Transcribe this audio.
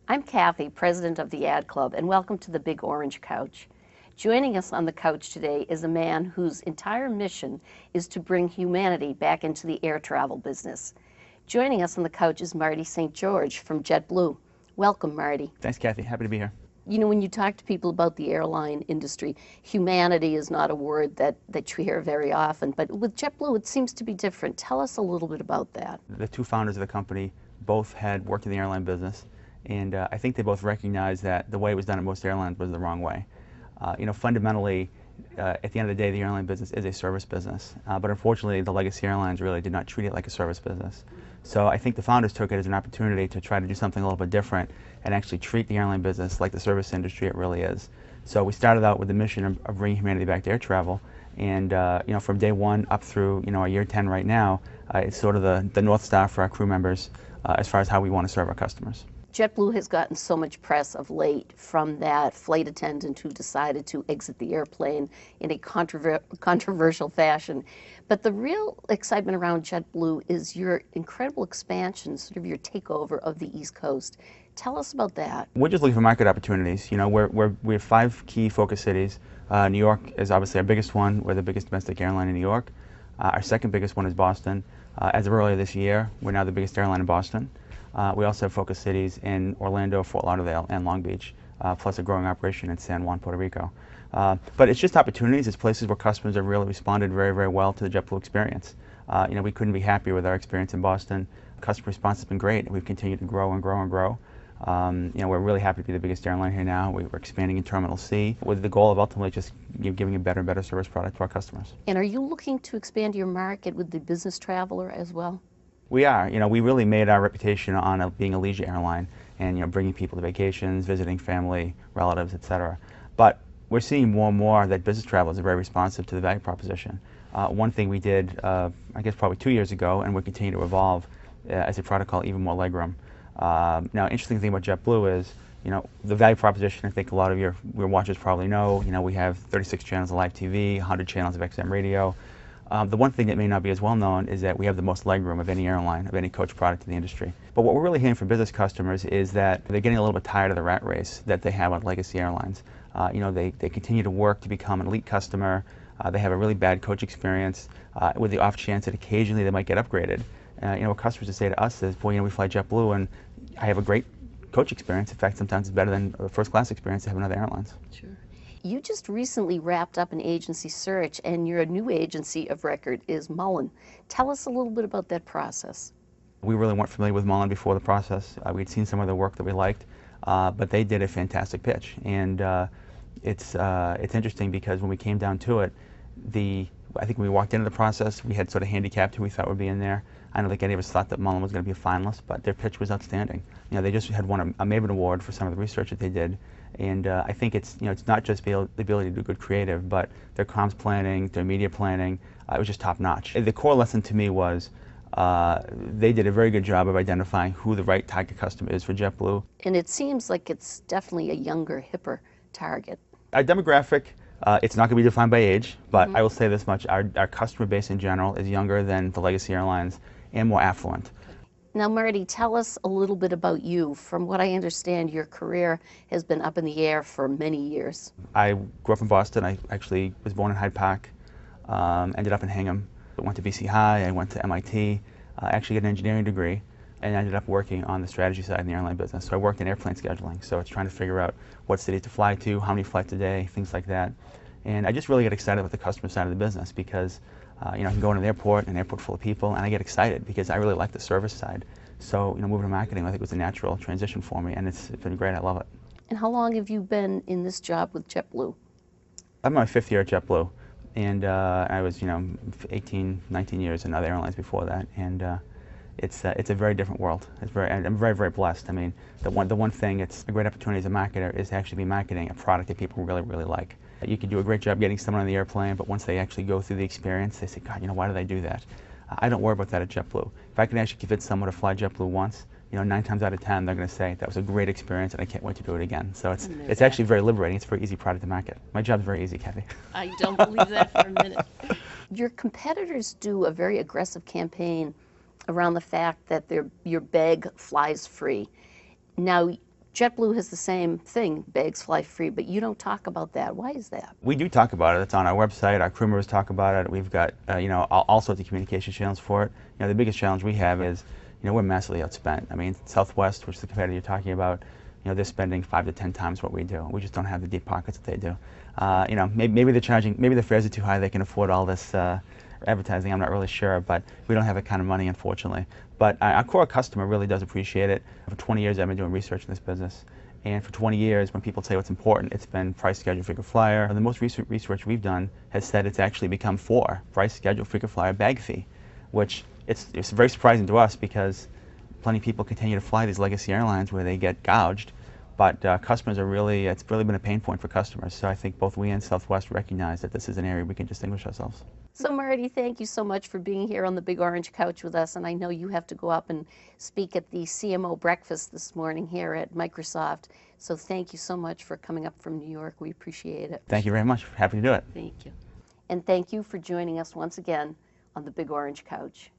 I'm Kathy, president of the Ad Club, and welcome to the Big Orange Couch. Joining us on the couch today is a man whose entire mission is to bring humanity back into the air travel business. Joining us on the couch is Marty St. George from JetBlue. Welcome, Marty. Thanks, Kathy. Happy to be here. You know, when you talk to people about the airline industry, humanity is not a word that you hear very often, but with JetBlue it seems to be different. Tell us a little bit about that. The two founders of the company both had worked in the airline business, and I think they both recognized that the way it was done at most airlines was the wrong way. Fundamentally, at the end of the day, the airline business is a service business, but unfortunately, the legacy airlines really did not treat it like a service business. So I think the founders took it as an opportunity to try to do something a little bit different and actually treat the airline business like the service industry it really is. So we started out with the mission of bringing humanity back to air travel, and from day one up through our year 10 right now, it's sort of the North Star for our crew members as far as how we want to serve our customers. JetBlue has gotten so much press of late from that flight attendant who decided to exit the airplane in a controversial fashion. But the real excitement around JetBlue is your incredible expansion, sort of your takeover of the East Coast. Tell us about that. We're just looking for market opportunities. You know, we have 5 key focus cities. New York is obviously our biggest one. We're the biggest domestic airline in New York. Our second biggest one is Boston. As of earlier this year, we're now the biggest airline in Boston. We also have focus cities in Orlando, Fort Lauderdale, and Long Beach, plus a growing operation in San Juan, Puerto Rico. But it's just opportunities. It's places where customers have really responded very, very well to the JetBlue experience. We couldn't be happier with our experience in Boston. Customer response has been great, and we've continued to grow and grow and grow. We're really happy to be the biggest airline here now. We're expanding in Terminal C with the goal of ultimately just giving a better and better service product to our customers. And are you looking to expand your market with the business traveler as well? We are. We really made our reputation on being a leisure airline and bringing people to vacations, visiting family, relatives, etc. But we're seeing more and more that business travelers are very responsive to the value proposition. One thing we did, I guess probably 2 years ago, and we continue to evolve, is a product called Even More Legroom. Now, interesting thing about JetBlue is, the value proposition. I think a lot of your watchers probably know. We have 36 channels of live TV, 100 channels of XM radio. The one thing that may not be as well known is that we have the most legroom of any airline, of any coach product in the industry. But what we're really hearing from business customers is that they're getting a little bit tired of the rat race that they have on legacy airlines. They continue to work to become an elite customer. They have a really bad coach experience with the off chance that occasionally they might get upgraded. What customers would say to us is, boy, we fly JetBlue and I have a great coach experience. In fact, sometimes it's better than a first class experience to have in other airlines. Sure. You just recently wrapped up an agency search, and your new agency of record is Mullen. Tell us a little bit about that process. We really weren't familiar with Mullen before the process. We'd seen some of their work that we liked, but they did a fantastic pitch. And it's interesting because when we came down to it, I think when we walked into the process, we had sort of handicapped who we thought would be in there. I don't think any of us thought that Mullen was going to be a finalist, but their pitch was outstanding. They just had won a Maven Award for some of the research that they did. And I think it's not just the ability to do good creative, but their comms planning, their media planning, it was just top notch. The core lesson to me was they did a very good job of identifying who the right target customer is for JetBlue. And it seems like it's definitely a younger, hipper target. Our demographic, it's not going to be defined by age, but I will say this much, our customer base in general is younger than the legacy airlines and more affluent. Now, Marty, tell us a little bit about you. From what I understand, your career has been up in the air for many years. I grew up in Boston. I actually was born in Hyde Park, ended up in Hingham. I went to BC High, I went to MIT, actually got an engineering degree, and ended up working on the strategy side in the airline business. So I worked in airplane scheduling, so it's trying to figure out what cities to fly to, how many flights a day, things like that. And I just really get excited with the customer side of the business because I can go into the airport, an airport full of people, and I get excited because I really like the service side. So moving to marketing, I think was a natural transition for me, and it's been great. I love it. And how long have you been in this job with JetBlue? I'm in my 5th year at JetBlue, and I was 18, 19 years in other airlines before that, and it's a very different world. I'm very, very blessed. I mean, the one thing, it's a great opportunity as a marketer is to actually be marketing a product that people really, really like. You can do a great job getting someone on the airplane, but once they actually go through the experience, they say, God, why did I do that? I don't worry about that at JetBlue. If I can actually convince someone to fly JetBlue once, 9 times out of 10, they're going to say, that was a great experience and I can't wait to do it again. So it's actually very liberating. It's a very easy product to market. My job's very easy, Kathy. I don't believe that for a minute. Your competitors do a very aggressive campaign around the fact that your bag flies free. Now, JetBlue has the same thing, bags fly free, but you don't talk about that. Why is that? We do talk about it. It's on our website. Our crew members talk about it. We've got you know, all sorts of communication channels for it. You know, the biggest challenge we have is, you know, we're massively outspent. I mean, Southwest, which is the competitor you're talking about, you know, they're spending 5 to 10 times what we do. We just don't have the deep pockets that they do. You know, maybe they're charging, maybe the fares are too high. They can afford all this advertising. I'm not really sure, but we don't have that kind of money, unfortunately. But our core customer really does appreciate it. For 20 years, I've been doing research in this business. And for 20 years, when people say what's important, it's been price, schedule, frequent flyer. The most recent research we've done has said it's actually become 4, price, schedule, frequent flyer, bag fee, which it's very surprising to us because plenty of people continue to fly these legacy airlines where they get gouged. But customers are really, it's really been a pain point for customers. So I think both we and Southwest recognize that this is an area we can distinguish ourselves. So Marty, thank you so much for being here on the Big Orange Couch with us. And I know you have to go up and speak at the CMO breakfast this morning here at Microsoft. So thank you so much for coming up from New York. We appreciate it. Thank you very much. Happy to do it. Thank you. And thank you for joining us once again on the Big Orange Couch.